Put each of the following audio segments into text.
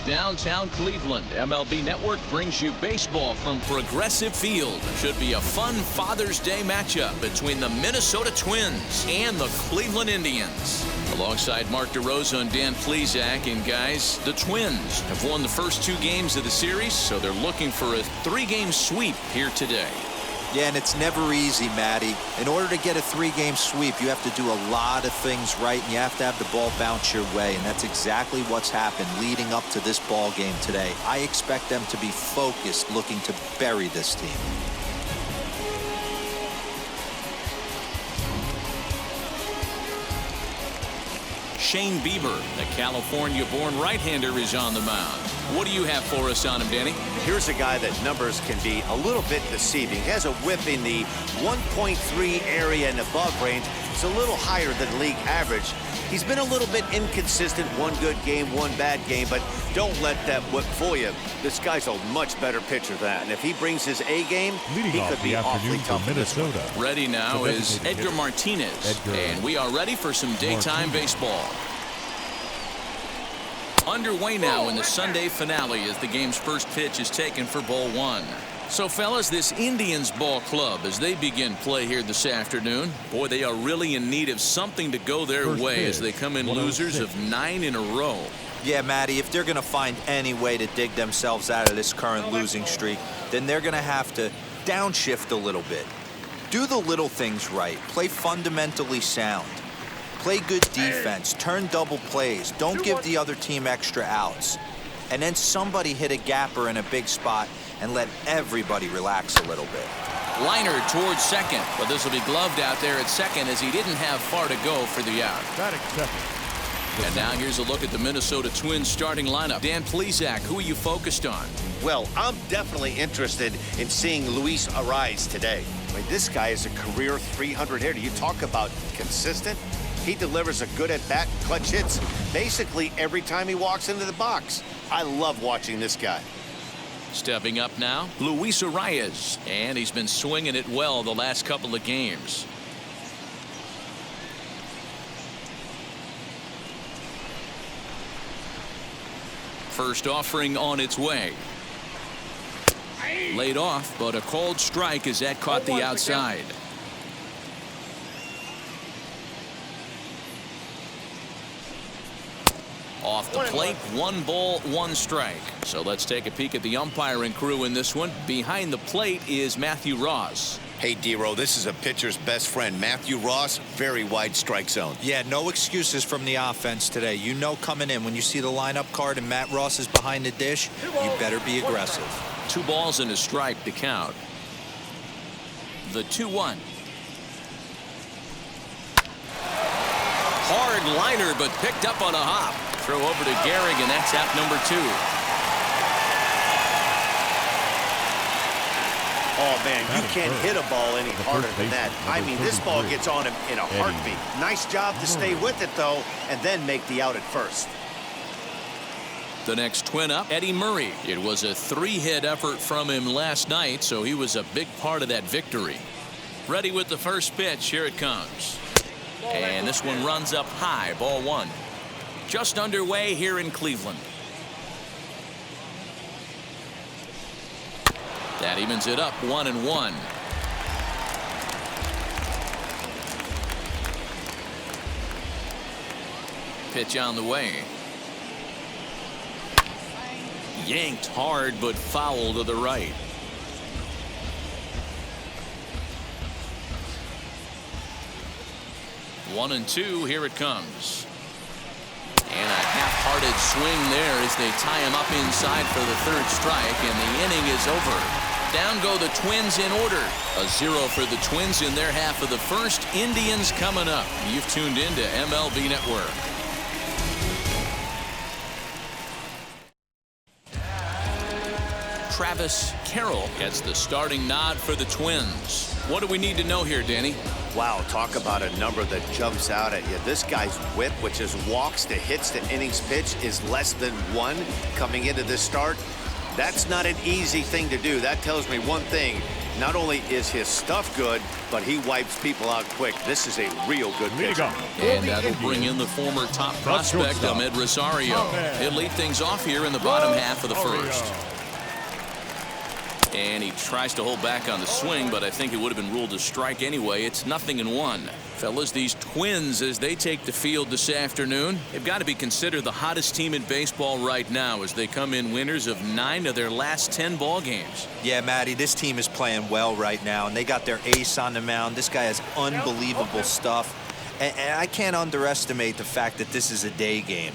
downtown Cleveland, MLB Network brings you baseball from Progressive Field. Should be a fun Father's Day matchup between the Minnesota Twins and the Cleveland Indians. Alongside Mark DeRosa and Dan Plesac, and guys, the Twins have won the first 2 games of the series, so they're looking for a 3-game sweep here today. Yeah, and it's never easy, Matty. In order to get a 3-game sweep, you have to do a lot of things right, and you have to have the ball bounce your way, and that's exactly what's happened leading up to this ball game today. I expect them to be focused, looking to bury this team. Shane Bieber, the California-born right-hander, is on the mound. What do you have for us on him, Danny? Here's a guy that numbers can be a little bit deceiving. He has a whip in the 1.3 area and above range. It's a little higher than league average. He's been a little bit inconsistent. One good game, one bad game, but don't let that whip fool you. This guy's a much better pitcher than that, and if he brings his A game, he could be awfully tough in Minnesota. Ready now is Edgar Martinez, and we are ready for some daytime baseball. Underway now in the Sunday finale as the game's first pitch is taken for ball 1. So, fellas, this Indians ball club, as they begin play here this afternoon, boy, they are really in need of something to go their way as they come in losers of 9 in a row. Yeah, Matty, if they're going to find any way to dig themselves out of this current losing streak, then they're going to have to downshift a little bit. Do the little things right. Play fundamentally sound. Play good defense. Turn double plays. Don't give the other team extra outs. And then somebody hit a gapper in a big spot and let everybody relax a little bit. Liner towards second, but this will be gloved out there at second as he didn't have far to go for the out. And now here's a look at the Minnesota Twins starting lineup. Dan Plesac, who are you focused on? Well, I'm definitely interested in seeing Luis Ariz today. I mean, this guy is a career 300 hitter. You talk about consistent. He delivers a good at-bat, clutch hits basically every time he walks into the box. I love watching this guy. Stepping up now, Luis Ariz, and he's been swinging it well the last couple of games. First offering on its way. Laid off, but a cold strike as that caught the outside. Off the plate, 1 ball, 1 strike. So let's take a peek at the umpiring crew in this one. Behind the plate is Matthew Ross. Hey, D-Row, this is a pitcher's best friend. Matthew Ross, very wide strike zone. Yeah, no excuses from the offense today. You know coming in when you see the lineup card and Matt Ross is behind the dish, you better be aggressive. 2 balls and a strike to count. The 2-1. Hard liner, but picked up on a hop. Throw over to Gehrig, and that's out number 2. Oh, man, you can't hit a ball any harder than that. I mean, this ball gets on him in a heartbeat. Nice job to stay with it, though, and then make the out at first. The next twin up, Eddie Murray. It was a 3-hit effort from him last night, so he was a big part of that victory. Ready with the first pitch. Here it comes. And this one runs up high, ball 1. Just underway here in Cleveland. That evens it up 1-1. Pitch on the way. Yanked hard, but foul to the right. One and 2. Here it comes. And a half-hearted swing there as they tie him up inside for the 3rd strike, and the inning is over. Down go the Twins in order. A 0 for the Twins in their half of the first. Indians coming up. You've tuned in to MLB Network. Travis Carroll gets the starting nod for the Twins. What do we need to know here, Danny? Wow, talk about a number that jumps out at you. This guy's whip, which is walks to hits to innings pitch, is less than 1 coming into this start. That's not an easy thing to do. That tells me one thing. Not only is his stuff good, but he wipes people out quick. This is a real good pitcher. And that'll bring in the former top prospect, Ahmed Rosario. He'll lead things off here in the bottom half of the first. And he tries to hold back on the swing, but I think it would have been ruled a strike anyway. It's 0-1. Fellas, these Twins, as they take the field this afternoon, they've got to be considered the hottest team in baseball right now as they come in winners of 9 of their last 10 ball games. Yeah, Matty, this team is playing well right now, and they got their ace on the mound. This guy has unbelievable stuff, and I can't underestimate the fact that this is a day game.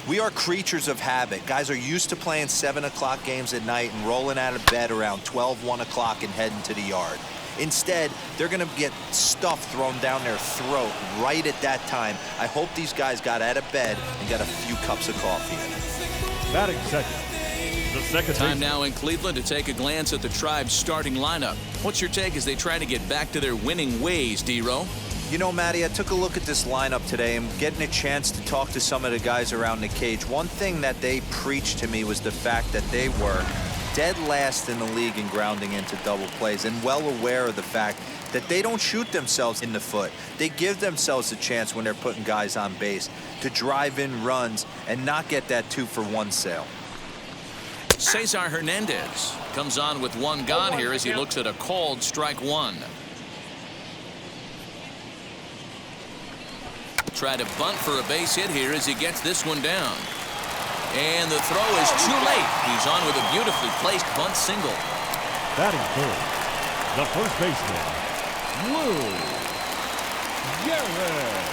We are creatures of habit. Guys are used to playing 7 o'clock games at night and rolling out of bed around 12, 1 o'clock and heading to the yard. Instead, they're going to get stuff thrown down their throat right at that time. I hope these guys got out of bed and got a few cups of coffee. Batting second. The second time now in Cleveland to take a glance at the Tribe's starting lineup. What's your take as they try to get back to their winning ways, D-Row? You know, Matty, I took a look at this lineup today and getting a chance to talk to some of the guys around the cage. One thing that they preached to me was the fact that they were dead last in the league in grounding into double plays, and well aware of the fact that they don't shoot themselves in the foot. They give themselves a chance when they're putting guys on base to drive in runs and not get that 2-for-1 sale. Cesar Hernandez comes on with one gone here as he looks at a called strike one. Try to bunt for a base hit here as he gets this one down. And the throw is too late. He's on with a beautifully placed bunt single. Batting third, the first baseman, Lou Gehrig.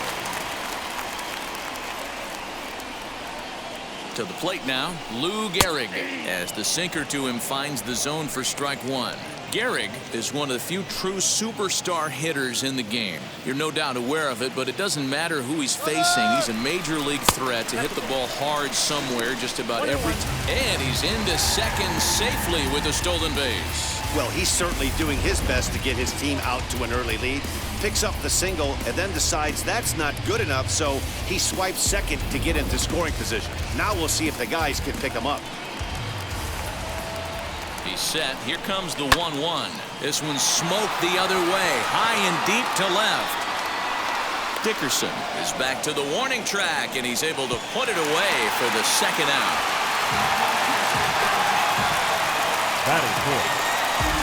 To the plate now, Lou Gehrig, as the sinker to him finds the zone for strike one. Gehrig is one of the few true superstar hitters in the game. You're no doubt aware of it, but it doesn't matter who he's facing. He's a major league threat to hit the ball hard somewhere just about every time. And he's into second safely with a stolen base. Well, he's certainly doing his best to get his team out to an early lead. Picks up the single and then decides that's not good enough, so he swipes second to get into scoring position. Now we'll see if the guys can pick him up. He's set. Here comes the 1-1. This one's smoked the other way, high and deep to left. Dickerson is back to the warning track, and he's able to put it away for the second out. Batting fourth,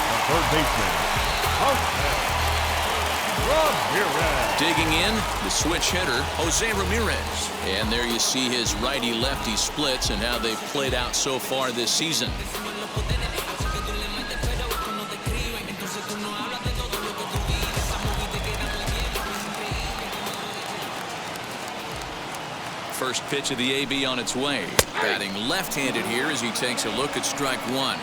the third baseman, Ramirez. Digging in, the switch hitter, Jose Ramirez. And there you see his righty-lefty splits and how they've played out so far this season. First pitch of the AB on its way. Batting left-handed here as he takes a look at strike one.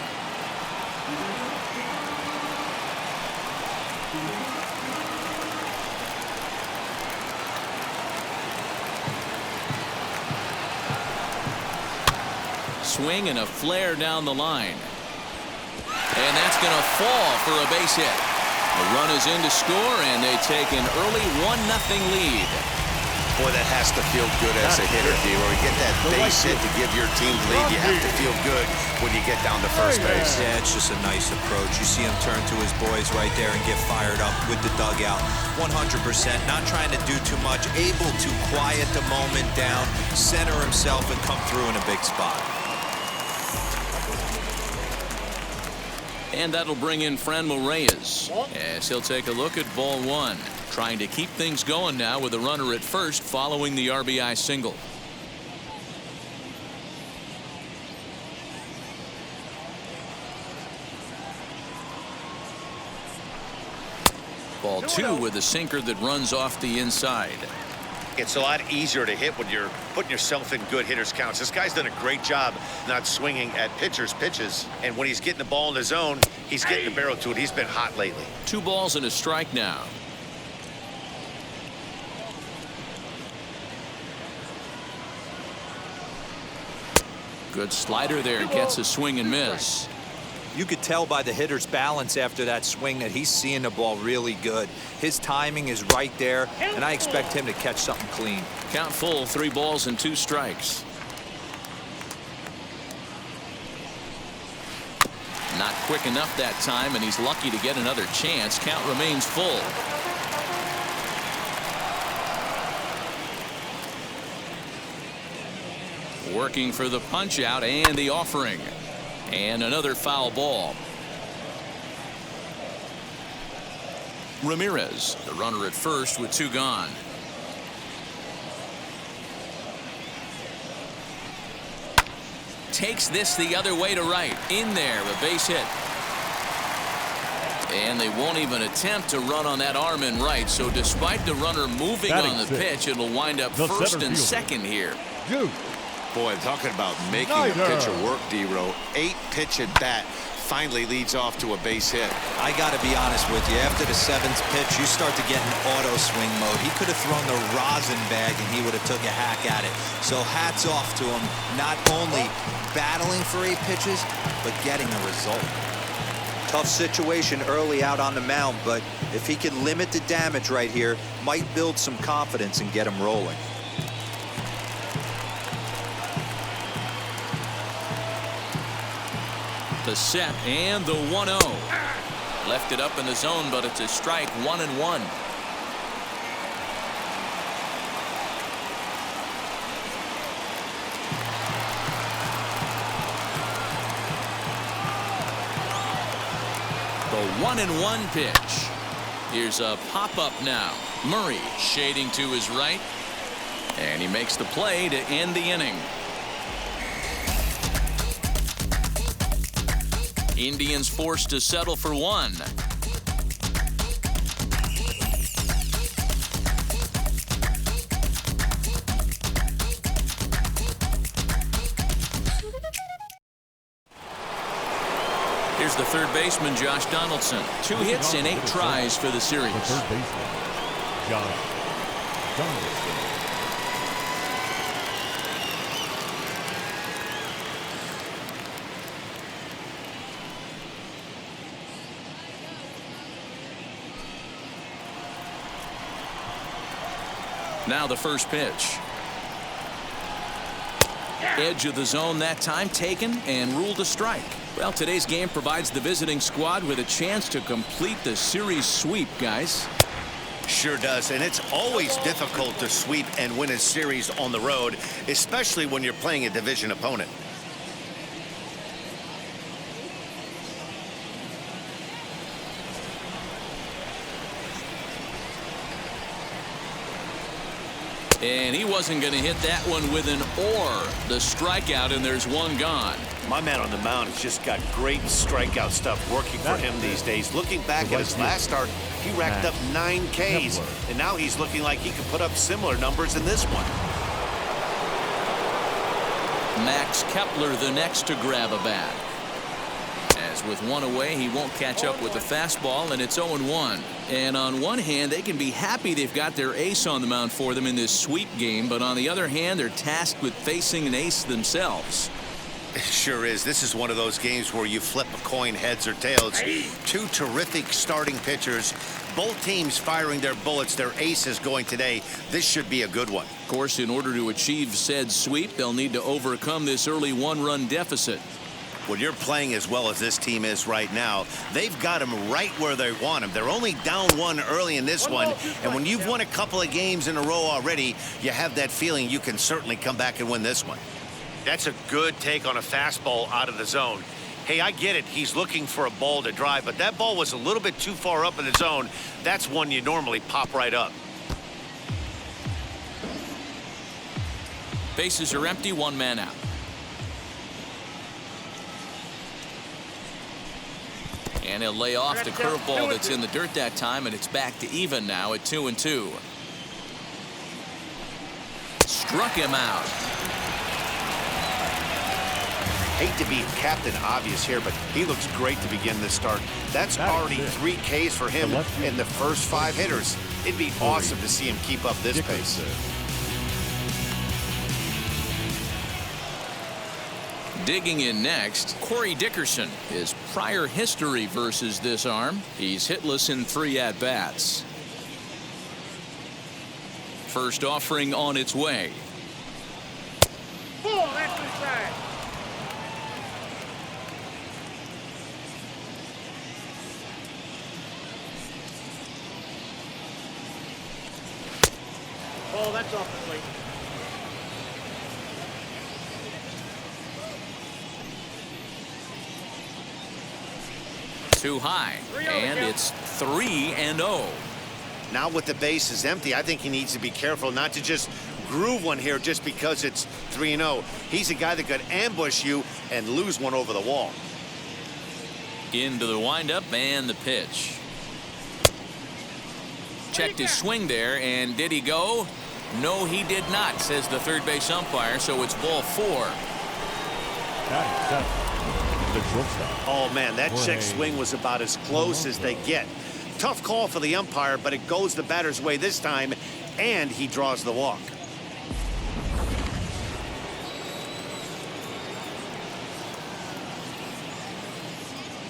Swing and a flare down the line. And that's going to fall for a base hit. The run is in to score, and they take an early 1-0 lead. Boy, that has to feel good as a hitter, D. Where you get that base hit to give your team the lead, you have to feel good when you get down to first base. Yeah, it's just a nice approach. You see him turn to his boys right there and get fired up with the dugout. 100%, not trying to do too much, able to quiet the moment down, center himself, and come through in a big spot. And that'll bring in Franmil Reyes as he'll take a look at ball one. Trying to keep things going now with a runner at first following the RBI single. Ball two with a sinker that runs off the inside. It's a lot easier to hit when you're putting yourself in good hitters' counts. This guy's done a great job not swinging at pitchers' pitches. And when he's getting the ball in the zone, he's getting the barrel to it. He's been hot lately. 2 balls and a strike now. Good slider there. Gets a swing and miss. You could tell by the hitter's balance after that swing that he's seeing the ball really good. His timing is right there, and I expect him to catch something clean. Count full, 3 balls and 2 strikes. Not quick enough that time, and he's lucky to get another chance. Count remains full. Working for the punch out and the offering. And another foul ball. Ramirez, the runner at first with 2 gone. Takes this the other way to right. In there, a base hit. And they won't even attempt to run on that arm in right. So despite the runner moving on the pitch, it'll wind up first and second here. Boy, talking about making a pitcher work, D-Row. 8-pitch at bat finally leads off to a base hit. I got to be honest with you. After the 7th pitch, you start to get in auto swing mode. He could have thrown the rosin bag and he would have took a hack at it. So hats off to him, not only battling for 8 pitches, but getting a result. Tough situation early out on the mound, but if he can limit the damage right here, might build some confidence and get him rolling. The set and the 1-0. Left it up in the zone, but it's a strike. 1-1. The 1-1 pitch. Here's a pop-up now. Murray shading to his right. And he makes the play to end the inning. Indians forced to settle for 1. Here's the third baseman, Josh Donaldson. 2 hits and 8 tries for the series. The third baseman, Josh Donaldson. Now the first pitch. Edge of the zone that time taken and ruled a strike. Well, today's game provides the visiting squad with a chance to complete the series sweep, guys. Sure does, and it's always difficult to sweep and win a series on the road, especially when you're playing a division opponent. And he wasn't going to hit that one with an or. The strikeout, and there's 1 gone. My man on the mound has just got great strikeout stuff working for him these days. Looking back at his last start, he racked up 9 Ks, and now he's looking like he could put up similar numbers in this one. Max Kepler the next to grab a bat. As with 1 away, he won't catch up with the fastball, and it's 0-1. And on one hand, they can be happy they've got their ace on the mound for them in this sweep game, but on the other hand, they're tasked with facing an ace themselves. It sure is. This is one of those games where you flip a coin heads or tails. 2 terrific starting pitchers, both teams firing their bullets. Their ace is going today. This should be a good one. Of course, in order to achieve said sweep, they'll need to overcome this early 1-run deficit. When you're playing as well as this team is right now, they've got them right where they want them. They're only down 1 early in this one, and when you've won a couple of games in a row already, you have that feeling you can certainly come back and win this one. That's a good take on a fastball out of the zone. Hey, I get it. He's looking for a ball to drive, but that ball was a little bit too far up in the zone. That's one you normally pop right up. Bases are empty, 1 man out. And he'll lay off the curveball that's in the dirt that time, and it's back to even now at 2-2. Struck him out. Hate to be Captain Obvious here, but he looks great to begin this start. That's already 3 Ks for him in the first 5 hitters. It'd be awesome to see him keep up this pace. Digging in next, Corey Dickerson. His prior history versus this arm. He's hitless in 3 at-bats. First offering on its way. Oh, that's off the plate. Too high, and it's 3-0. Now with the base is empty, I think he needs to be careful not to just groove one here just because it's 3-0. He's a guy that could ambush you and lose one over the wall. Into the windup and the pitch. Checked his swing there, and did he go? No, he did not, says the third base umpire, so it's ball 4. Batting seventh, the shortstop. Oh, man, that check swing was about as close as they get. Tough call for the umpire, but it goes the batter's way this time, and he draws the walk.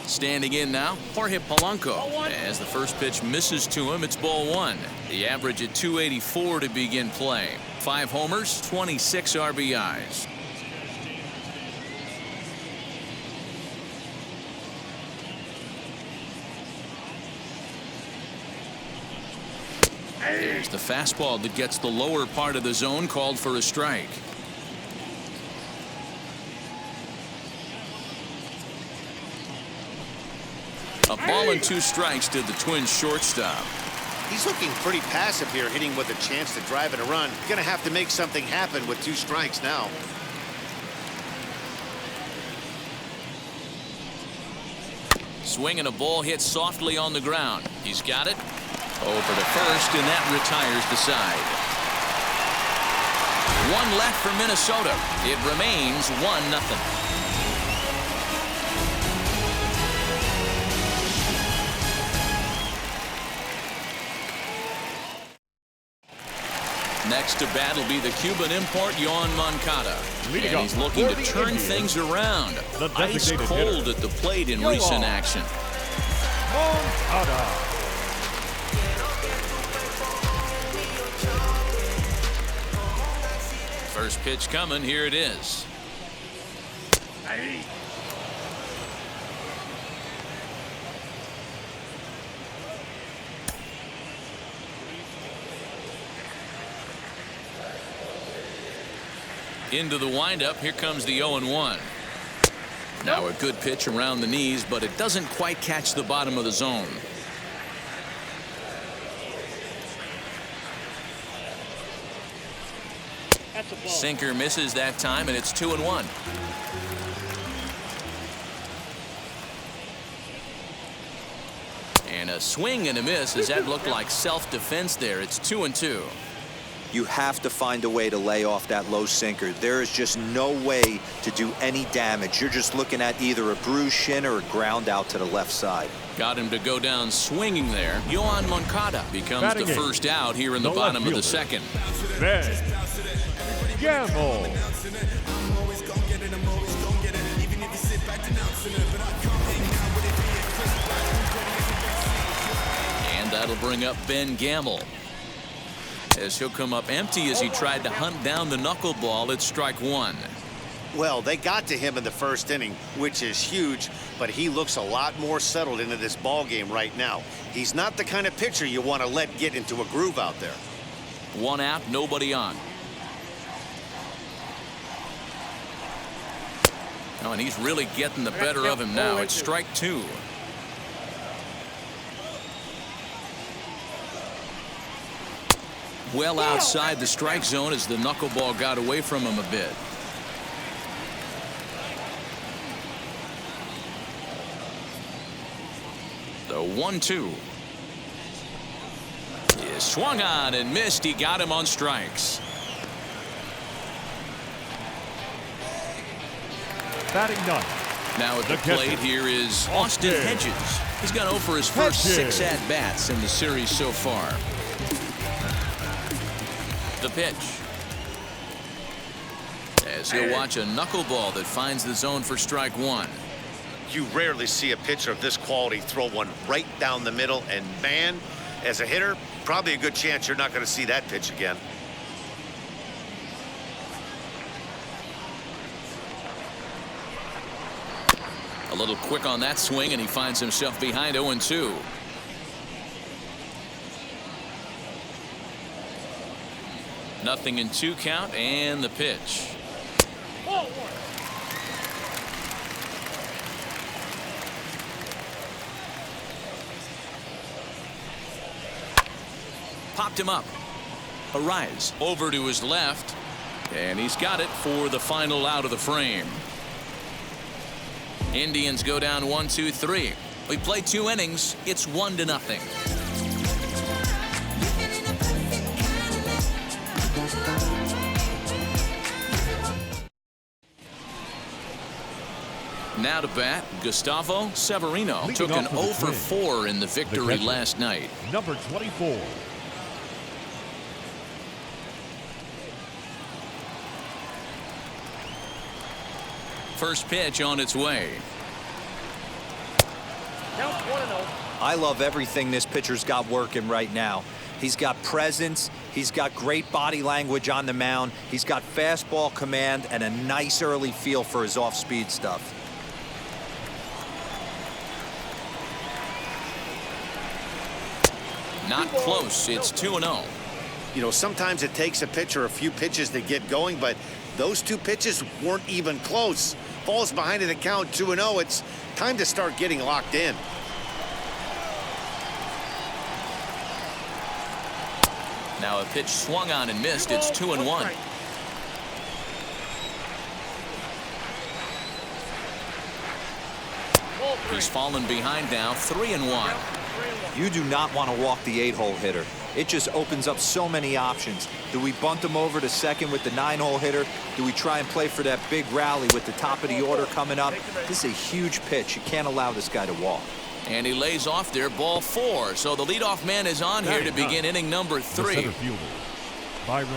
Standing in now, Jorge Polanco. As the first pitch misses to him, it's ball 1. The average at 284 to begin play. 5 homers, 26 RBIs. There's the fastball that gets the lower part of the zone, called for a strike. A ball and 2 strikes to the Twins shortstop. He's looking pretty passive here, hitting with a chance to drive in a run. Gonna have to make something happen with 2 strikes now. Swinging a ball hit softly on the ground. He's got it. Over to first, and that retires the side. 1 left for Minnesota. It remains 1-0. Next to bat will be the Cuban import, Yoan Moncada. And he's looking to turn things around. Ice cold at the plate in recent action. Moncada. First pitch coming. Here it is. Into the windup. Here comes the 0-1. Now a good pitch around the knees, but it doesn't quite catch the bottom of the zone. Sinker misses that time, and it's 2-1. And a swing and a miss, as that looked like self-defense there. It's 2-2. You have to find a way to lay off that low sinker. There is just no way to do any damage. You're just looking at either a bruised shin or a ground out to the left side. Got him to go down swinging there. Yoan Moncada becomes the first out here in the bottom of the second. Gamble. And that'll bring up Ben Gamble, as he'll come up empty as he tried to hunt down the knuckleball at strike 1. Well, they got to him in the first inning, which is huge, but he looks a lot more settled into this ball game right now. He's not the kind of pitcher you want to let get into a groove out there. 1 out, nobody on. Oh, and he's really getting the better of him now. It's strike 2. Well outside the strike zone as the knuckleball got away from him a bit. The 1-2. He swung on and missed. He got him on strikes. Batting 9. Now at the plate here is Austin Hedges. He's gone 0 for his first 6 at-bats in the series so far. The pitch. As he'll watch a knuckleball that finds the zone for strike 1. You rarely see a pitcher of this quality throw one right down the middle, and man, as a hitter, probably a good chance you're not going to see that pitch again. A little quick on that swing, and he finds himself behind 0-2. 0-2 count, and the pitch. Popped him up. A rise over to his left, and he's got it for the final out of the frame. Indians go down 1-2-3. We play 2 innings. It's 1-0. Now to bat, Gustavo Severino Leading took an off for the 0 for Twins, 4 in the victory catcher, last night. number 24. First pitch on its way. I love everything this pitcher's got working right now. He's got presence. He's got great body language on the mound. He's got fastball command and a nice early feel for his off-speed stuff. Not close. It's 2-0. You know, sometimes it takes a pitcher a few pitches to get going, but those 2 pitches weren't even close. Falls behind in the count 2-0. It's time to start getting locked in. Now a pitch swung on and missed. It's 2-1. He's fallen behind now, 3-1. You do not want to walk the 8-hole hitter. It just opens up so many options. Do we bunt him over to second with the 9-hole hitter? Do we try and play for that big rally with the top of the order coming up? This is a huge pitch. You can't allow this guy to walk. And he lays off there, ball 4. So the leadoff man is on here to begin inning number 3. The center fielder, Byron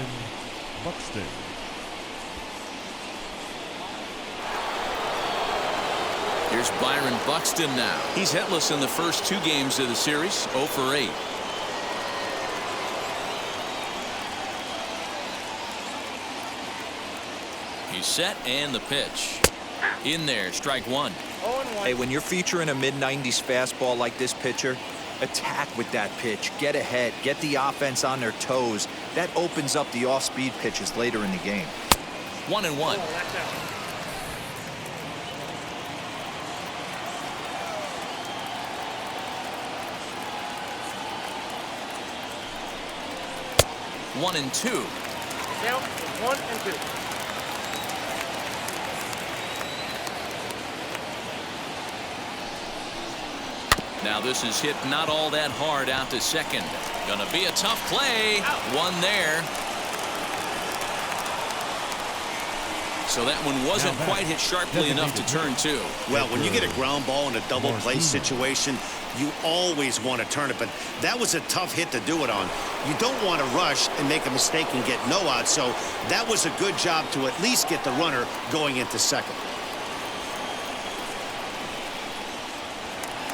Buxton. Here's Byron Buxton now. He's hitless in the first 2 games of the series, 0 for 8. He's set, and the pitch. In there, strike 1. Hey, when you're featuring a mid-90s fastball like this pitcher, attack with that pitch. Get ahead. Get the offense on their toes. That opens up the off-speed pitches later in the game. 1-1. One and two. Count 1-2. Now this is hit not all that hard out to second. Gonna be a tough play. One there. So that one wasn't quite hit sharply enough to turn 2. Well, when you get a ground ball in a double play situation, you always want to turn it, but that was a tough hit to do it on. You don't want to rush and make a mistake and get no out, so that was a good job to at least get the runner going into second.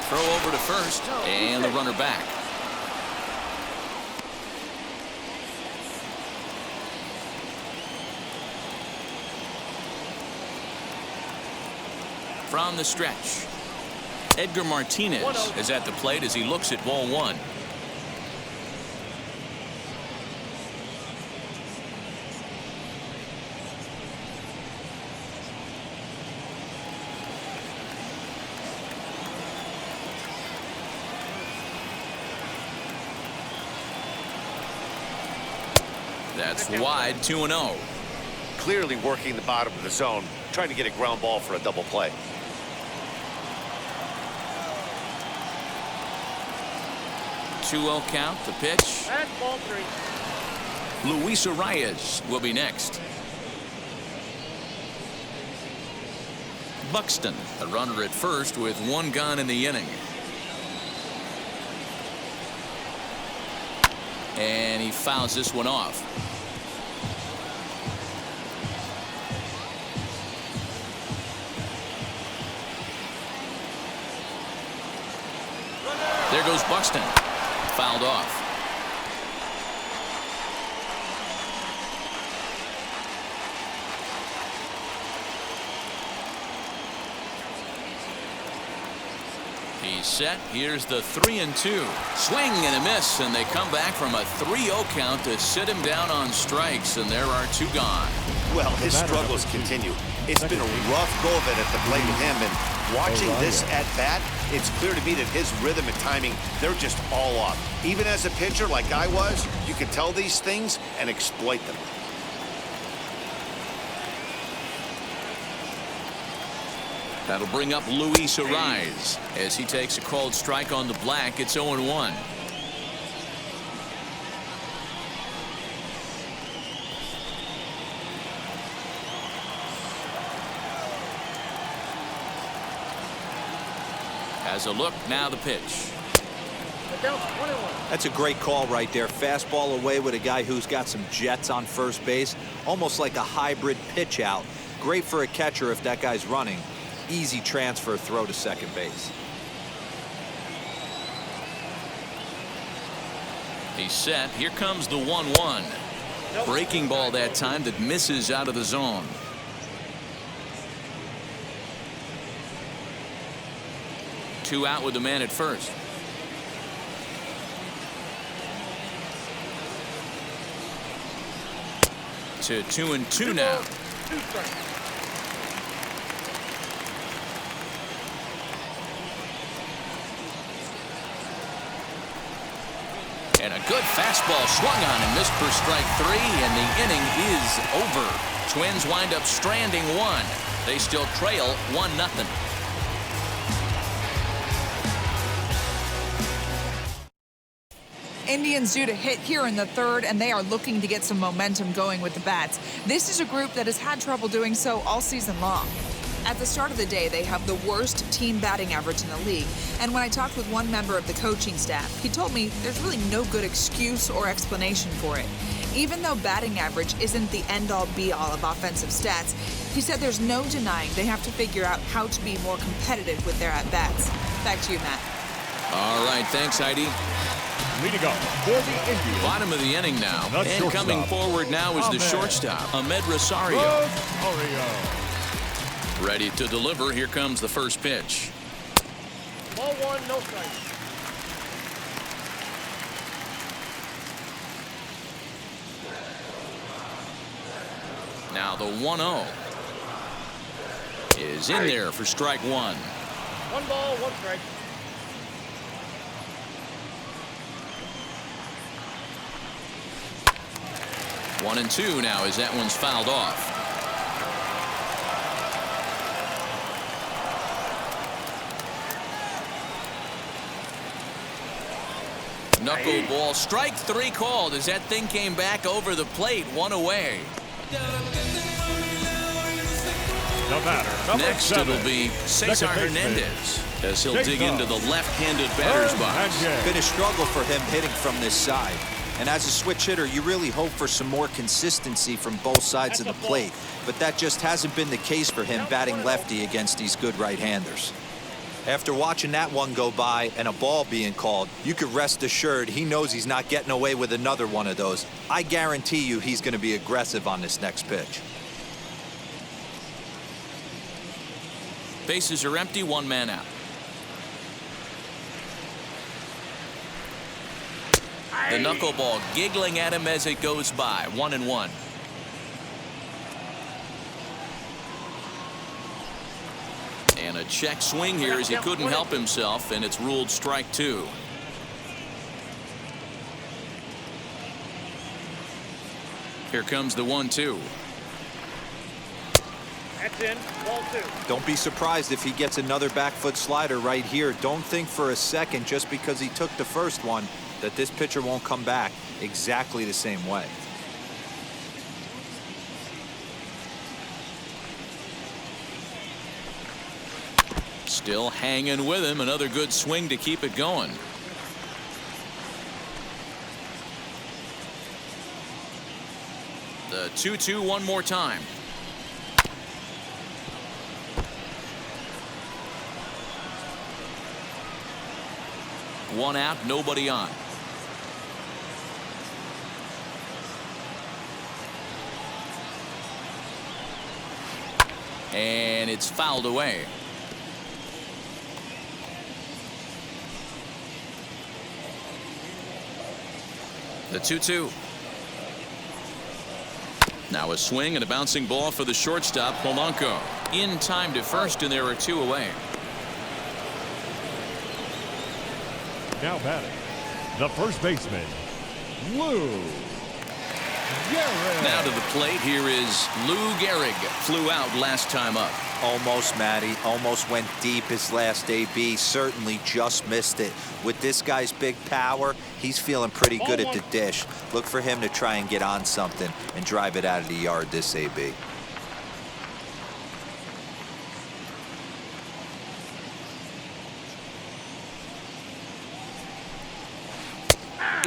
Throw over to first, and the runner back. From the stretch, Edgar Martinez is at the plate as he looks at ball 1. That's wide, 2-0. Clearly working the bottom of the zone, trying to get a ground ball for a double play. Two-0 count, the pitch. And ball 3. Luis Arias will be next. Buxton, the runner at first with 1 gone in the inning. And he fouls this one off. There goes Buxton. Fouled off. He's set. Here's the 3-2. Swing and a miss, and they come back from a 3-0 count to sit him down on strikes, and there are 2 gone. Well, his struggles continue. It's been a rough go of it at the plate with him, and watching this at bat, it's clear to me that his rhythm and timing, they're just all off. Even as a pitcher like I was, you can tell these things and exploit them. That'll bring up Luis Ariz as he takes a called strike on the black. It's 0-1. Has a look. Now the pitch. That's a great call right there. Fastball away with a guy who's got some jets on first base. Almost like a hybrid pitch out. Great for a catcher if that guy's running. Easy transfer throw to second base. He's set. Here comes the 1-1. Breaking ball that time that misses out of the zone. Two out with the man at first. To 2-2 now. And a good fastball swung on and missed for strike 3, and the inning is over. Twins wind up stranding 1. They still trail 1-0. Indians due to hit here in the 3rd, and they are looking to get some momentum going with the bats. This is a group that has had trouble doing so all season long. At the start of the day, they have the worst team batting average in the league. And when I talked with one member of the coaching staff, he told me there's really no good excuse or explanation for it. Even though batting average isn't the end-all be-all of offensive stats, he said there's no denying they have to figure out how to be more competitive with their at-bats. Back to you, Matt. All right, thanks, Heidi. Leading up for the Indians. Bottom of the inning now. The And coming shortstop. forward now is the shortstop, Ahmed Rosario. Ready to deliver. Here comes the first pitch. Ball 1, no strike. Now the 1-0 is in there for strike 1. 1 ball, 1 strike. One and 2 now as that one's fouled off. Knuckleball, strike 3 called as that thing came back over the plate, 1 away. The batter, number Next 7. it'll be Cesar Second baseman, Hernandez as he'll dig Jacob into the left-handed batter's box. Been a struggle for him hitting from this side. And as a switch hitter, you really hope for some more consistency from both sides of the plate. But that just hasn't been the case for him batting lefty against these good right-handers. After watching that one go by and a ball being called, you could rest assured he knows he's not getting away with another one of those. I guarantee you he's going to be aggressive on this next pitch. Bases are empty, 1 man out. The knuckleball giggling at him as it goes by, 1-1. And a check swing here as he couldn't help himself, and it's ruled strike 2. Here comes the 1-2. That's in. Ball 2. Don't be surprised if he gets another back foot slider right here. Don't think for a second just because he took the first one that this pitcher won't come back exactly the same way. Still hanging with him. Another good swing to keep it going. The 2-2 one more time. One out, nobody on. And it's fouled away. The 2-2. Now a swing and a bouncing ball for the shortstop, Polanco. In time to first, and there are 2 away. Now batting, the first baseman, Lou Gehrig. Now to the plate, here is Lou Gehrig. Flew out last time up. Almost, Matty. Almost went deep his last AB. Certainly just missed it. With this guy's big power, he's feeling pretty good at the dish. Look for him to try and get on something and drive it out of the yard this AB.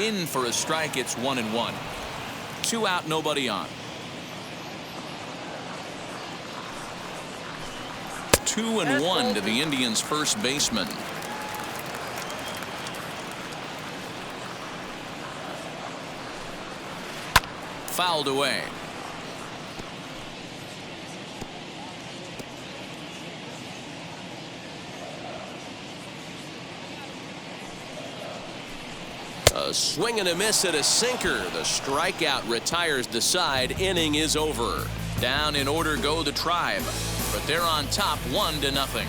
In for a strike. It's 1-1. 2 out, nobody on. 2-1 to the Indians' first baseman. Fouled away. A swing and a miss at a sinker. The strikeout retires the side. Inning is over. Down in order go the Tribe, but they're on top 1-0.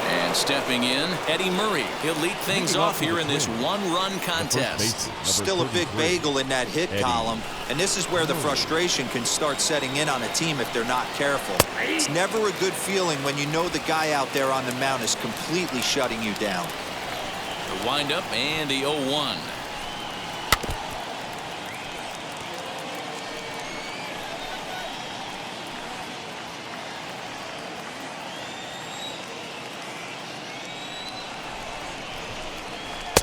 And stepping in, Eddie Murray. He'll lead things off here in this 1-run contest. Still a big bagel in that hit column, and this is where the frustration can start setting in on a team if they're not careful. It's never a good feeling when you know the guy out there on the mound is completely shutting you down. The windup and the 0-1.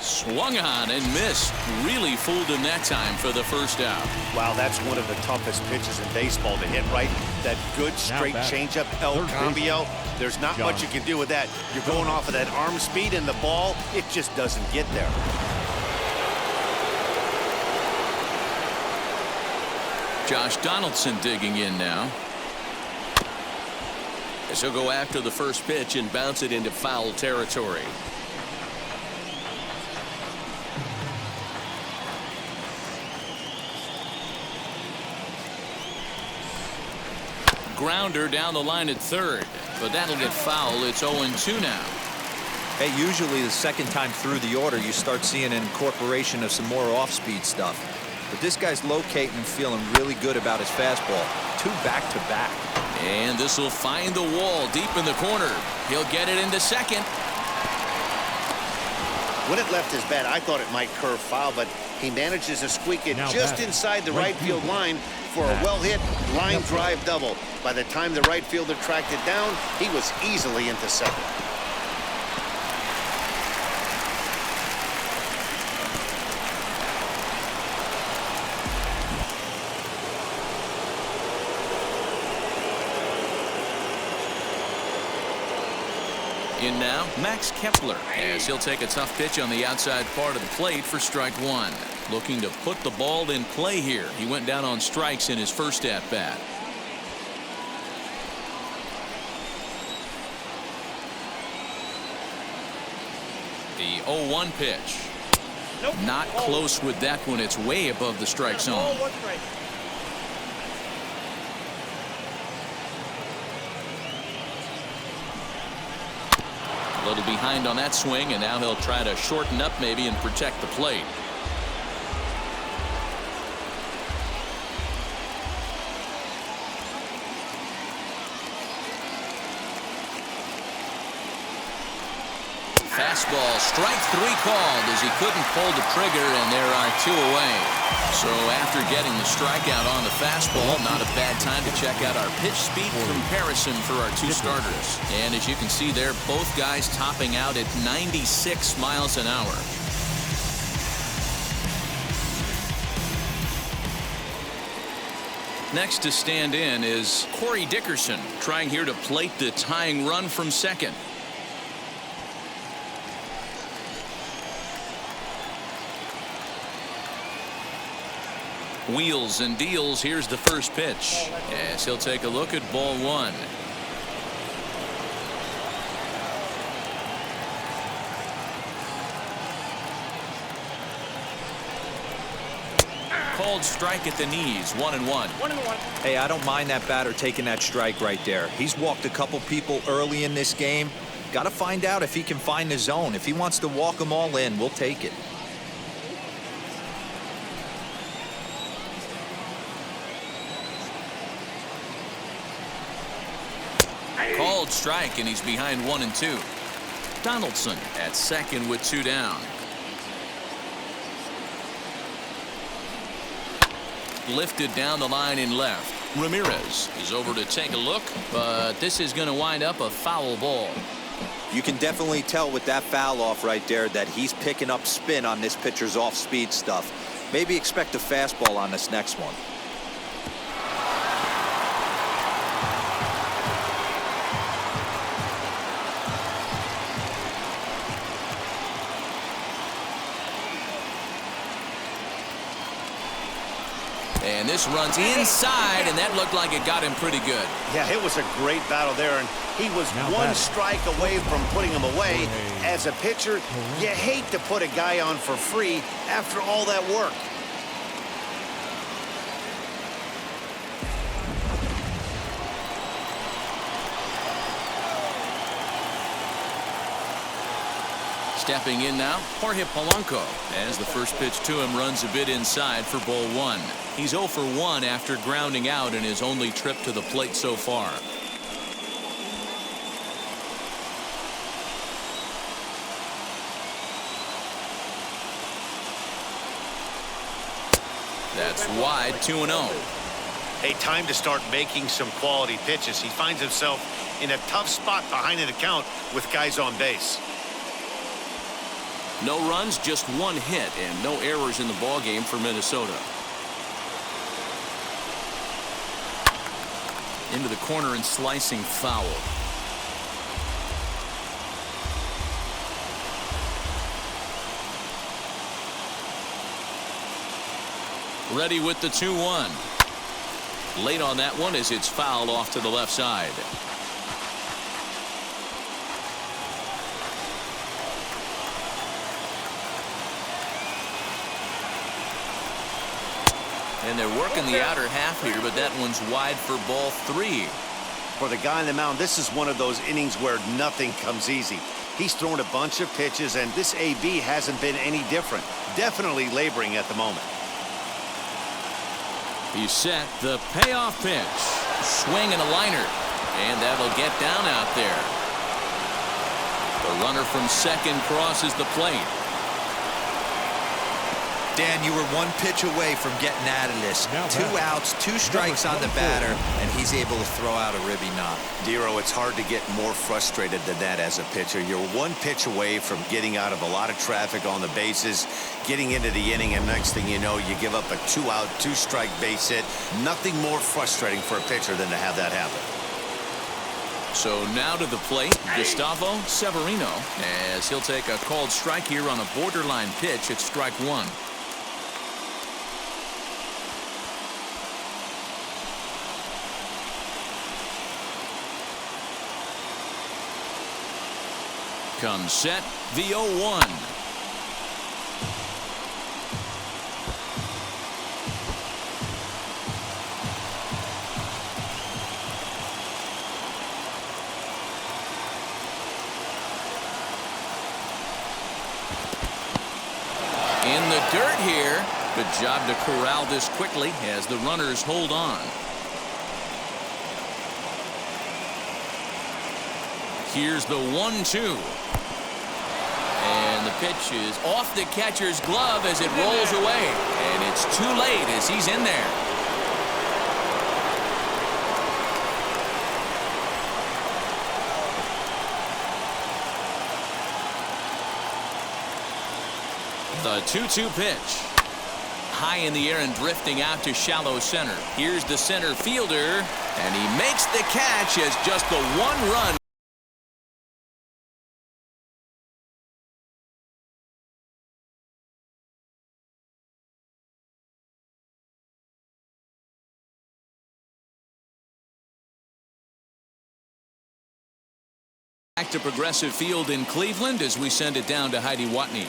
Swung on and missed. Really fooled him that time for the first out. Wow, that's one of the toughest pitches in baseball to hit, right? That good straight changeup, El Cambio. There's not much you can do with that. You're going off of that arm speed, and the ball, it just doesn't get there. Josh Donaldson digging in now. As he'll go after the first pitch and bounce it into foul territory. Grounder down the line at third, but that'll get foul. It's 0-2 now. Hey, usually the second time through the order, you start seeing an incorporation of some more off-speed stuff. But this guy's locating and feeling really good about his fastball. 2 back-to-back. And this will find the wall deep in the corner. He'll get it into second. When it left his bat, I thought it might curve foul, but he manages to squeak it just inside the right field line for a well-hit line drive double. By the time the right fielder tracked it down, he was easily into second. In now, Max Kepler, as he'll take a tough pitch on the outside part of the plate for strike 1. Looking to put the ball in play here. He went down on strikes in his first at-bat. The 0-1 pitch. Not close with that one. It's way above the strike zone. A little behind on that swing, and now he'll try to shorten up maybe and protect the plate. Fastball, strike 3 called as he couldn't pull the trigger, and there are 2 away. So after getting the strikeout on the fastball, not a bad time to check out our pitch speed comparison for our 2 starters. And as you can see there, both guys topping out at 96 miles an hour. Next to stand in is Corey Dickerson, trying here to plate the tying run from second. Wheels and deals. Here's the first pitch, as he'll take a look at ball 1. called strike at the knees, 1-1. 1-1. Hey, I don't mind that batter taking that strike right there. He's walked a couple people early in this game. Got to find out if he can find the zone. If he wants to walk them all in, we'll take it. Called strike, and he's behind 1-2. Donaldson at second with 2 down. Lifted down the line in left. Ramirez is over to take a look, but this is going to wind up a foul ball. You can definitely tell with that foul off right there that he's picking up spin on this pitcher's off-speed stuff. Maybe expect a fastball on this next one. And this runs inside, and that looked like it got him pretty good. Yeah, it was a great battle there, and he was one strike away from putting him away. As a pitcher, you hate to put a guy on for free after all that work. Stepping in now, Jorge Polanco, as the first pitch to him runs a bit inside for ball 1. He's 0 for 1 after grounding out in his only trip to the plate so far. That's wide, 2-0. Hey, time to start making some quality pitches. He finds himself in a tough spot behind an account with guys on base. No runs, just 1 hit, and no errors in the ballgame for Minnesota. Into the corner and slicing foul. Ready with the 2-1. Late on that one as it's fouled off to the left side. And they're working the outer half here, but that one's wide for ball 3. For the guy on the mound, this is one of those innings where nothing comes easy. He's thrown a bunch of pitches, and this AB hasn't been any different. Definitely laboring at the moment. He's set the payoff pitch. Swing and a liner. And that'll get down out there. The runner from second crosses the plate. Dan, you were 1 pitch away from getting out of this. 2 outs, 2 strikes on the batter, and he's able to throw out a ribby knock. Dero, it's hard to get more frustrated than that as a pitcher. You're 1 pitch away from getting out of a lot of traffic on the bases, getting into the inning, and next thing you know, you give up a 2-out, 2-strike base hit. Nothing more frustrating for a pitcher than to have that happen. So now to the plate, Gustavo Severino, as he'll take a called strike here on a borderline pitch at strike 1. Comes set, the 0-1. In the dirt here. Good job to corral this quickly as the runners hold on. Here's the 1-2. And the pitch is off the catcher's glove as it rolls away. And it's too late as he's in there. The 2-2 pitch. High in the air and drifting out to shallow center. Here's the center fielder. And he makes the catch as just the 1 run. Back to Progressive Field in Cleveland as we send it down to Heidi Watney.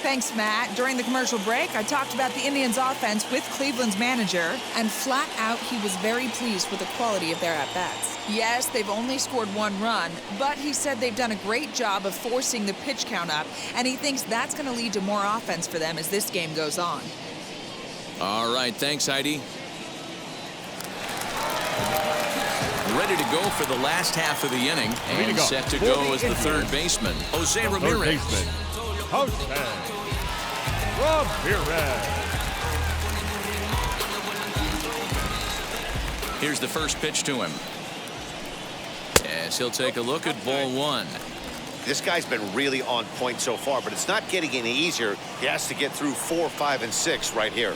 Thanks, Matt. During the commercial break, I talked about the Indians' offense with Cleveland's manager, and flat out, he was very pleased with the quality of their at-bats. Yes, they've only scored 1 run, but he said they've done a great job of forcing the pitch count up, and he thinks that's going to lead to more offense for them as this game goes on. All right, thanks, Heidi. Ready to go for the last half of the inning, and set to go as the third baseman, Jose Ramirez. Jose Ramirez. Here's the first pitch to him. As he'll take a look at ball 1. This guy's been really on point so far, but it's not getting any easier. He has to get through 4, 5, and 6 right here.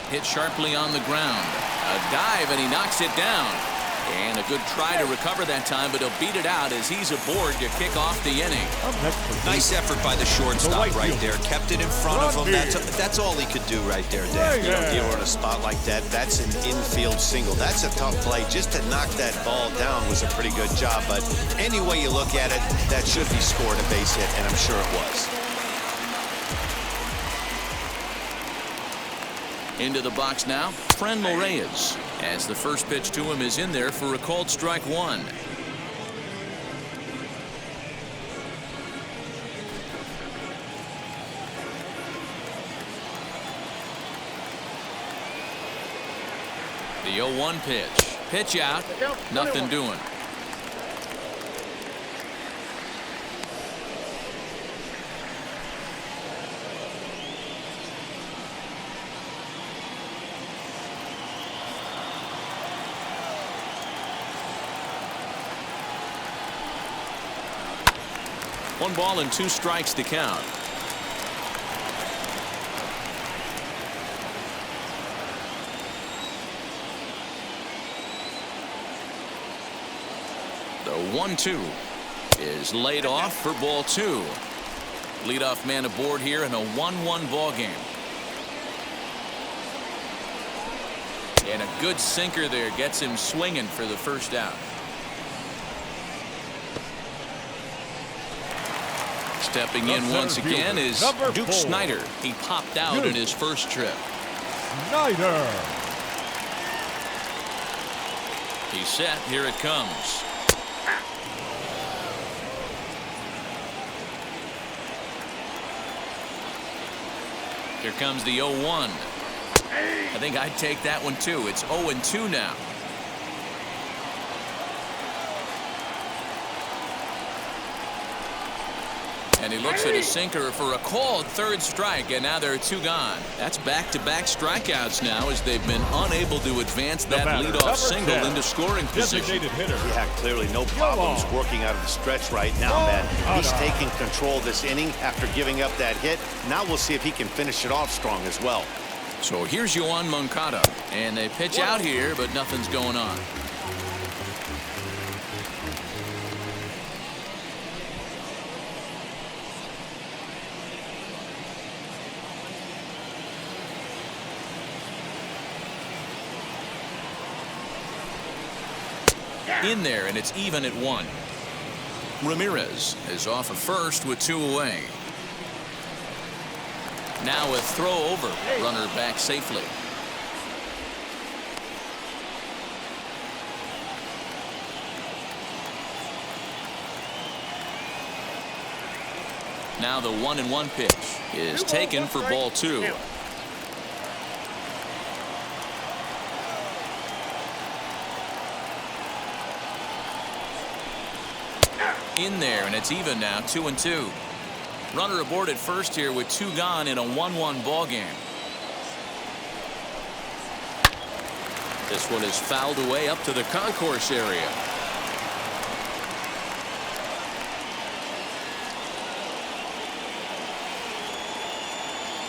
Hit sharply on the ground. A dive, and he knocks it down. And a good try to recover that time, but he'll beat it out as he's aboard to kick off the inning. Nice effort by the shortstop right there. Kept it in front of him. That's all he could do right there, Dan. You know, dealer in a spot like that, that's an infield single. That's a tough play. Just to knock that ball down was a pretty good job. But any way you look at it, that should be scored a base hit, and I'm sure it was. Into the box now, Franmil Reyes, as the first pitch to him is in there for a called strike 1. The 0-1 pitch. Pitch out. Nothing doing. One ball and 2 strikes to count. The 1-2 is laid off for ball 2. Leadoff man aboard here in a 1-1 ball game. And a good sinker there gets him swinging for the first out. Stepping in once again is Duke 4. Snyder. He popped out in his first trip. Snyder. He's set. Here it comes. Here comes the 0-1. I think I'd take that one too. It's 0-2 now. And he looks at his sinker for a called third strike, and now there are 2 gone. That's back-to-back strikeouts now as they've been unable to advance that leadoff single into scoring position. Yeah, clearly no problems working out of the stretch right now, man. He's taking control of this inning after giving up that hit. Now we'll see if he can finish it off strong as well. So here's Yoan Moncada, and they pitch out here, but nothing's going on. In there, and it's even at 1. Ramirez is off of first with 2 away. Now a throw over. Runner back safely. Now the 1-1 pitch is taken for ball 2. In there, and it's even now, 2-2. Runner aboard at first here with 2 gone in a 1-1 ball game. This one is fouled away up to the concourse area.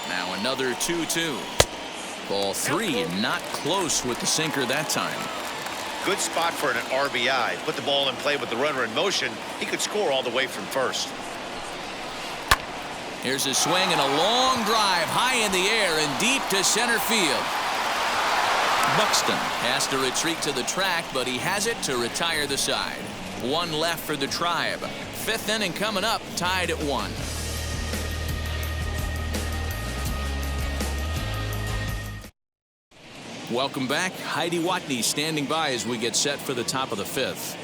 Now another 2-2. Ball 3, not close with the sinker that time. Good spot for an RBI. Put the ball in play with the runner in motion. He could score all the way from first. Here's a swing and a long drive high in the air and deep to center field. Buxton has to retreat to the track, but he has it to retire the side. 1 left for the Tribe. 5th inning coming up, tied at 1. Welcome back. Heidi Watney standing by as we get set for the top of the fifth.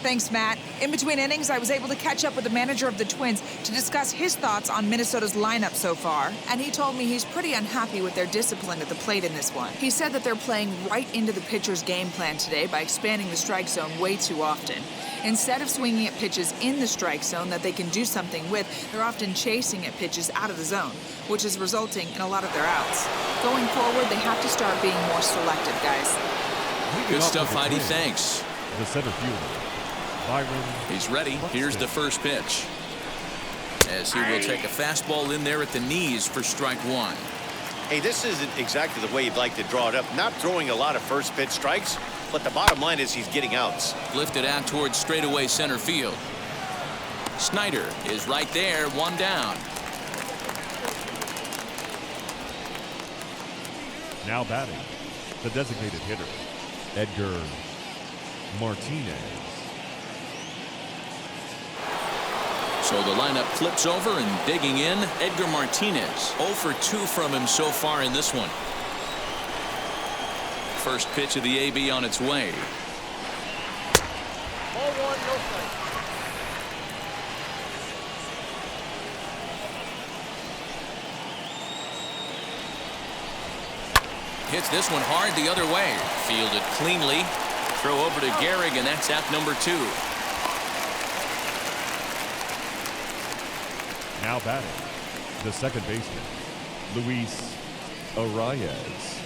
Thanks, Matt. In between innings, I was able to catch up with the manager of the Twins to discuss his thoughts on Minnesota's lineup so far, and he told me he's pretty unhappy with their discipline at the plate in this one. He said that they're playing right into the pitcher's game plan today by expanding the strike zone way too often. Instead of swinging at pitches in the strike zone that they can do something with, they're often chasing at pitches out of the zone, which is resulting in a lot of their outs. Going forward, they have to start being more selective, guys. Good stuff, Heidi. Thanks. The center fielder, Byron. He's ready. Here's the first pitch. As he will take a fastball in there at the knees for strike one. Hey, this isn't exactly the way you'd like to draw it up. Not throwing a lot of first pitch strikes, but the bottom line is he's getting outs. Lifted out towards straightaway center field. Snyder is right there, one down. Now batting, the designated hitter, Edgar Martinez. So the lineup flips over and digging in, Edgar Martinez. 0 for 2 from him so far in this one. First pitch of the AB on its way. Ball 1, no strike. Hits this one hard the other way. Fielded cleanly. Throw over to Gehrig, and that's out number 2. Now batting, the second baseman, Luis Arias.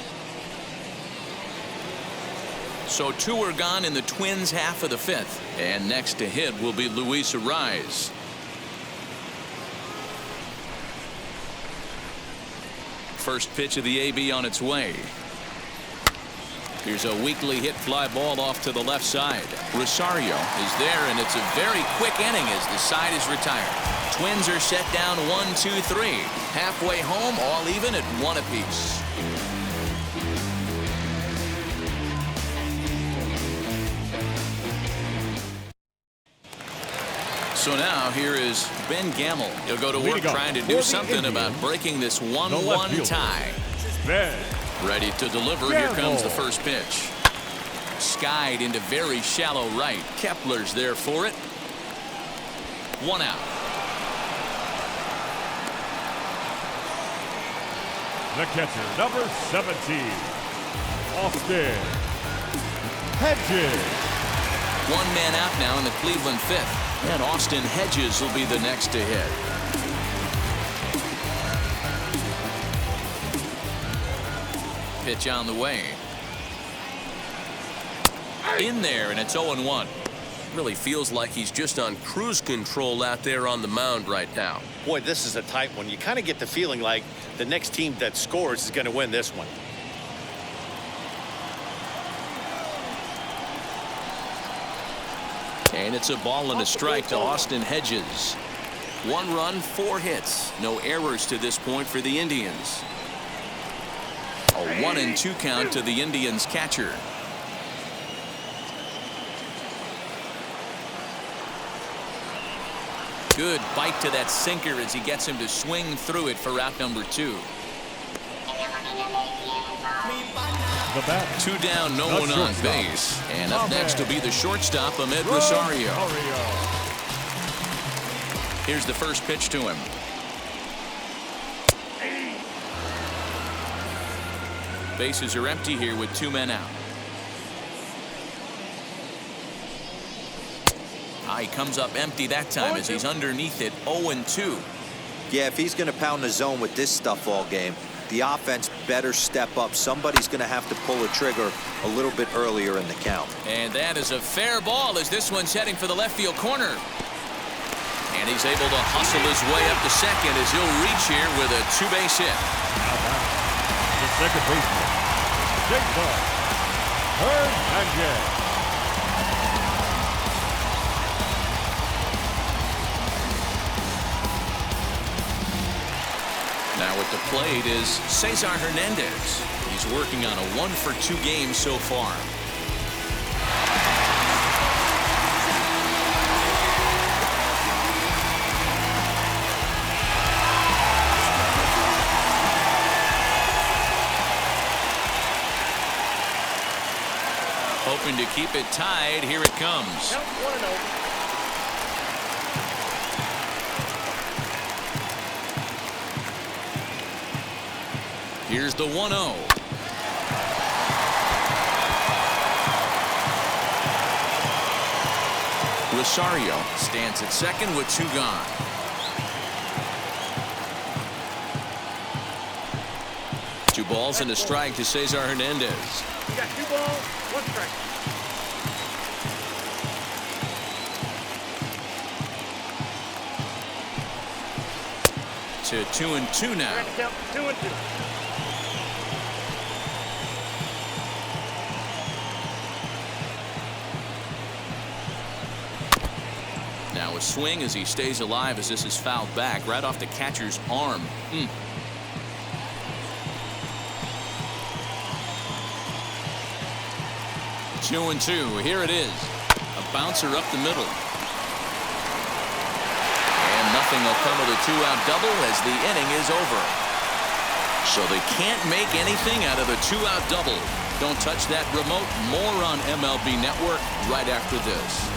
So 2 are gone in the Twins' half of the fifth. And next to hit will be Luis Arias. First pitch of the AB on its way. Here's a weakly hit fly ball off to the left side. Rosario is there, and it's a very quick inning as the side is retired. Twins are set down 1-2-3. Halfway home, all even at 1 apiece. So now here is Ben Gamel. He'll go to work trying to do something about breaking this 1-1 tie. Ben. Ready to deliver. Here comes the first pitch. Skied into very shallow right. Kepler's there for it. 1 out. The catcher, number 17, Austin Hedges. 1 man out now in the Cleveland fifth. And Austin Hedges will be the next to hit. Pitch on the way. In there, and it's 0-1. Really feels like he's just on cruise control out there on the mound right now. Boy, this is a tight one. You kind of get the feeling like the next team that scores is going to win this one. And it's a ball and a strike to Austin Hedges. 1 run, 4 hits. No errors to this point for the Indians. A 1-2 count to the Indians catcher. Good bite to that sinker as he gets him to swing through it for out number 2. The bat. 2 down, no one on base. And up next will be the shortstop, Ahmed Rosario. Here's the first pitch to him. Bases are empty here with 2 men out. He comes up empty that time as he's underneath it. 0-2. Yeah, if he's going to pound the zone with this stuff all game, the offense better step up. Somebody's going to have to pull a trigger a little bit earlier in the count. And that is a fair ball as this one's heading for the left field corner. And he's able to hustle his way up to second as he'll reach here with a 2-base hit. The second baseman, Jacob Hernandez. Now at the plate is Cesar Hernandez. He's working on a 1-for-2 game so far. keep it tied. Here it comes. Count 1-0. Here's the 1-0. Rosario stands at second with 2 gone. Two balls and a strike to Cesar Hernandez. You got 2 balls, 1 strike. To 2-2 now. We're going to count 2-2. Now a swing as he stays alive as this is fouled back right off the catcher's arm. 2-2. Here it is. A bouncer up the middle. And nothing will come of the 2-out double as the inning is over. So they can't make anything out of the 2-out double. Don't touch that remote. More on MLB Network right after this.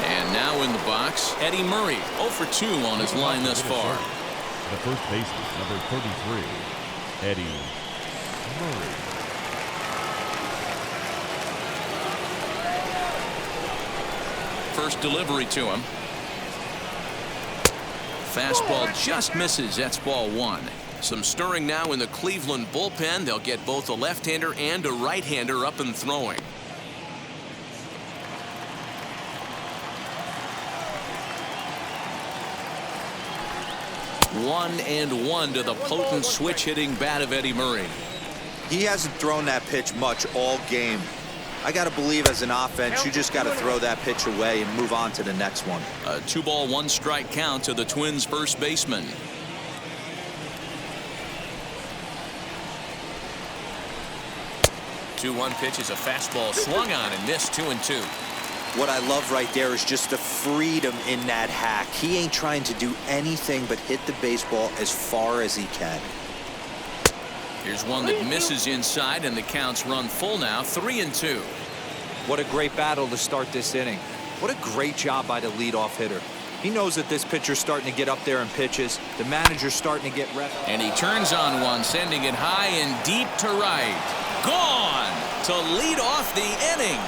And now in the box, Eddie Murray, 0 for 2 on his line thus far. The first baseman, number 33, Eddie Murray. First delivery to him. Fastball just misses. That's ball 1. Some stirring now in the Cleveland bullpen. They'll get both a left-hander and a right-hander up and throwing. 1-1 to the potent switch-hitting bat of Eddie Murray. He hasn't thrown that pitch much all game. I got to believe as an offense, you just got to throw that pitch away and move on to the next one. A 2-ball, 1-strike count to the Twins' first baseman. Two-one pitch is a fastball swung on and missed. 2-2. What I love right there is just the freedom in that hack. He ain't trying to do anything but hit the baseball as far as he can. Here's one that misses inside, and the count's run full now. 3-2. What a great battle to start this inning. What a great job by the leadoff hitter. He knows that this pitcher's starting to get up there in pitches. The manager's starting to get rep. And he turns on one, sending it high and deep to right. Gone to lead off the inning.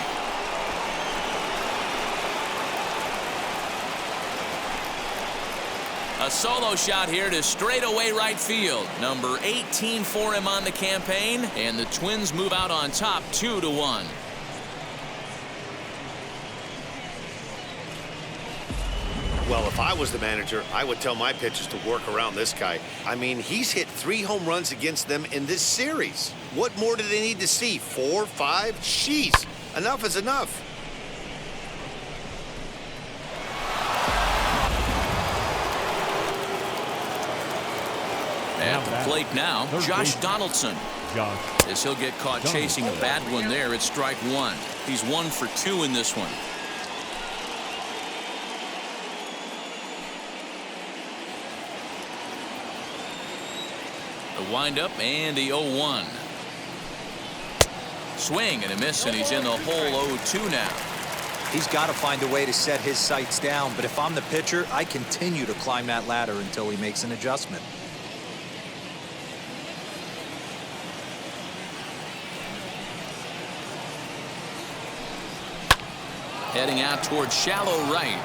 A solo shot here to straightaway right field. Number 18 for him on the campaign, and the Twins move out on top 2-1. Well, if I was the manager, I would tell my pitchers to work around this guy. I mean, he's hit 3 home runs against them in this series. What more do they need to see? 4, 5? Jeez, enough is enough. At the plate now, Josh Donaldson. As he'll get caught chasing a bad one there at strike 1. He's 1 for 2 in this one. The windup and the 0-1. Swing and a miss, and he's in the hole 0-2 now. He's got to find a way to set his sights down, but if I'm the pitcher, I continue to climb that ladder until he makes an adjustment. Heading out towards shallow right.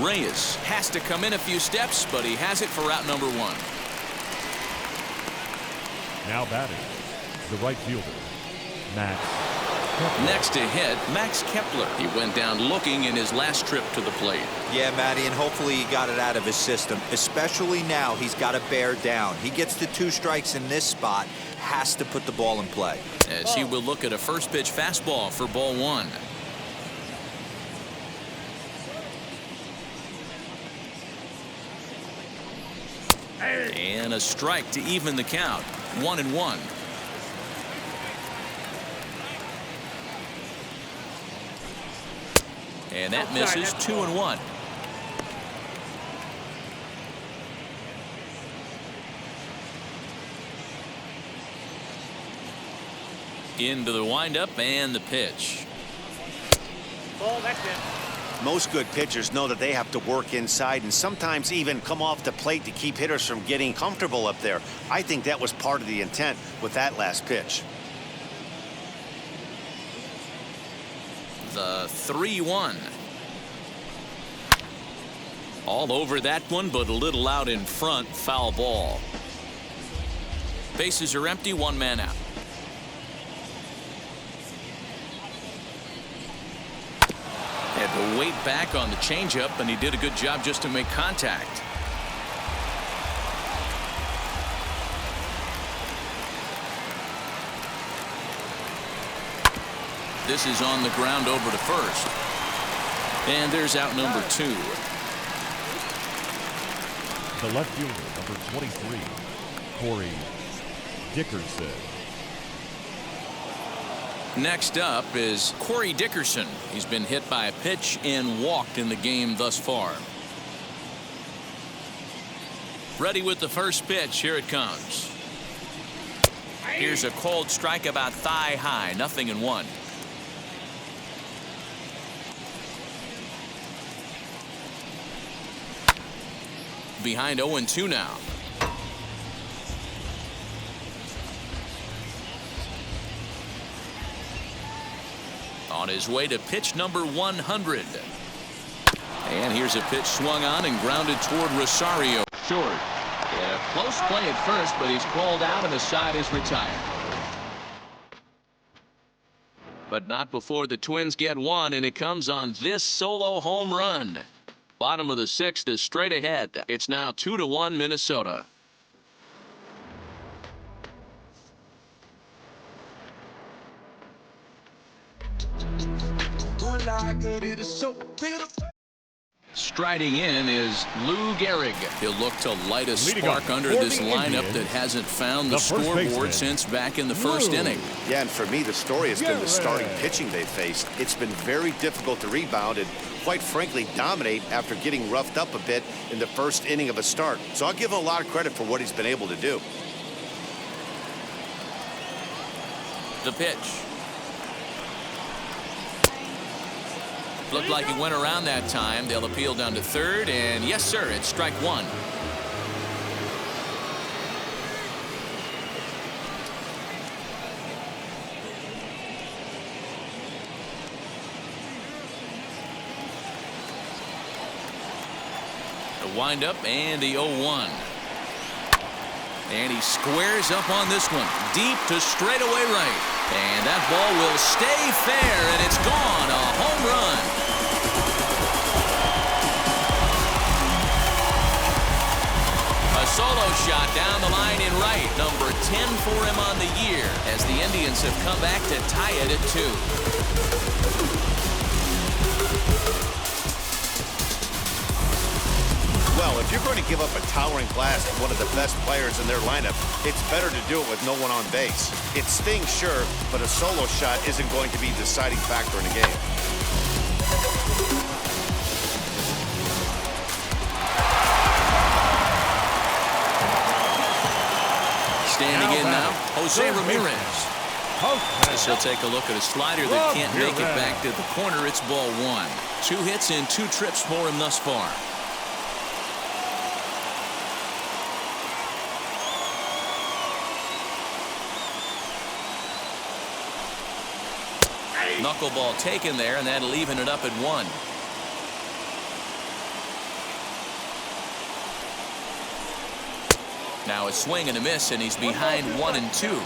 Reyes has to come in a few steps, but he has it for out number 1. Now batting, the right fielder, Max Kepler. Next to hit, Max Kepler. He went down looking in his last trip to the plate. Yeah, Matty, and hopefully he got it out of his system. Especially now, he's got to bear down. He gets the 2 strikes in this spot, has to put the ball in play. As he will look at a first pitch fastball for ball 1. And a strike to even the count. 1-1. And that misses. 2-1. Into the windup and the pitch. Ball, that's it. Most good pitchers know that they have to work inside and sometimes even come off the plate to keep hitters from getting comfortable up there. I think that was part of the intent with that last pitch. The 3-1. All over that one, but a little out in front. Foul ball. Bases are empty, one man out. Had to wait back on the changeup, and he did a good job just to make contact. This is on the ground over to first. And there's out number 2. The left fielder, number 23, Corey Dickerson. Next up is Corey Dickerson. He's been hit by a pitch and walked in the game thus far. Ready with the first pitch. Here it comes. Here's a cold strike about thigh high. 0-1. Behind 0-2 now. On his way to pitch number 100. And here's a pitch swung on and grounded toward Rosario. Short. Yeah, close play at first, but he's called out and the side is retired. But not before the Twins get one, and it comes on this solo home run. Bottom of the 6th is straight ahead. It's now 2-1 Minnesota. Striding in is Lou Gehrig. He'll look to light a spark under this lineup that hasn't found the scoreboard since back in the first inning. Yeah, and for me, the story has been the starting pitching they faced. It's been very difficult to rebound and, quite frankly, dominate after getting roughed up a bit in the first inning of a start. So I'll give him a lot of credit for what he's been able to do. The pitch. Looked like he went around that time. They'll appeal down to third, and yes, sir, it's strike 1. The windup and the 0-1. And he squares up on this one, deep to straightaway right. And that ball will stay fair, and it's gone. A home run. A solo shot down the line in right. Number 10 for him on the year, as the Indians have come back to tie it at 2. Well, if you're going to give up a towering blast to one of the best players in their lineup, it's better to do it with no one on base. It stings, sure, but a solo shot isn't going to be the deciding factor in a game. Standing in now, Jose Ramirez. As he'll take a look at a slider that can't make it back to the corner. It's ball 1. 2 hits and 2 trips for him thus far. Knuckleball taken there, and that'll even it up at 1. Now a swing and a miss, and he's behind 1-2.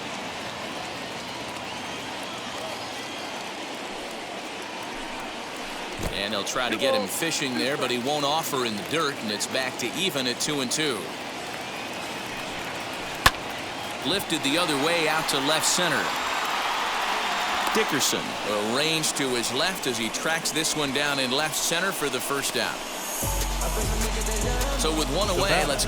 And they'll try to get him fishing there, but he won't offer in the dirt, and it's back to even at 2-2. Lifted the other way out to left center. Dickerson arranged to his left as he tracks this one down in left center for the first out. So with one away, let's